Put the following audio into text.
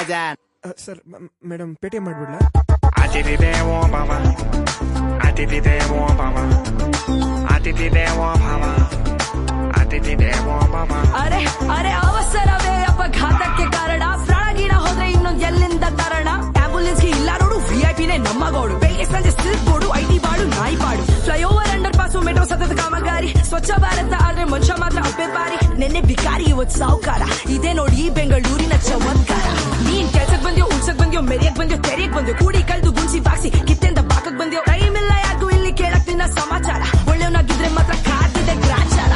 ಮಹಾರಾಜನ್. Sir madam Paytm ಮಾಡ್ಬಿಡ್ಲಾ? ಅತಿಥಿ ದೇವೋ ಭವ, ಅತಿಥಿ ದೇವೋ ಭವ, ಅತಿಥಿ ದೇವೋ ಭವ, ಅತಿಥಿ ದೇವೋ ಭವ. ಅರೆ ಅರೆ ಅವಸರವೇ ಅಪಘಾತಕ್ಕೆ ಕಾರಣ. ಪ್ರಾಣಗಿನ ಹೋದ್ರೆ ಇನ್ನೊಂದ್ ಎಲ್ಲಿಂದ ತರಣ? ಆಂಬುಲೆನ್ಸ್ ಇಲ್ಲ ನೋಡು, ವಿಐಪಿನೇ ನಮ್ಮ ಗೋಡು. ಬೆಳಿಗ್ಗೆ ಸಂಜೆ ಸಿಲ್ಕ್ ಬೋರ್ಡು, ಐಟಿ ಬಾಡು, ನಾಯಿ ಪಾಡು. ಫ್ಲೈಓವರ್ ಅಂಡರ್ ಪಾಸು, ಮೆಟ್ರೋ ಸತತ ಕಾಮಗಾರಿ. ಸ್ವಚ್ಛ ಭಾರತ ಆದ್ರೆ ಮನುಷ್ಯ ಮಾತ್ರ ಅಪ್ಪೆಪಾರಿ. ನೆನ್ನೆ ಬಿಕಾರಿ ಇವತ್ ಸಾವುಕಾರ. ಇದೇ ನೋಡಿ ಬೆಂಗಳೂರಿನ ಚಮತ್ಕಾರ. ನೀನ್ ಕೆಲ್ಸಕ್ ಬಂದ್ಯೋ, ಉಳ್ಸಕ್ ಬಂದ್ಯೋ, ಮೆರಿಯಕ್ ಬಂದ್ಯೋ, ತೆರೆಯಕ್ ಬಂದ್ಯೋ, ಕೂಡಿ ಕಳ್ದು ಗುಣ್ಸಿ ಬಾಕ್ಸಿ ಕಿತ್ತೆಂದ ಬಾಕಕ್ ಬಂದ್ಯೋ. ಟೈಮ್ ಇಲ್ಲ ಯಾಕೂ ಇಲ್ಲಿ ಕೇಳಕ್ ನಿನ್ನ ಸಮಾಚಾರ. ಒಳ್ಳೆಯವನಾಗಿದ್ರೆ ಮಾತ್ರ ಕಾಡ್ತಿದೆ ಗ್ರಾಚಾರ.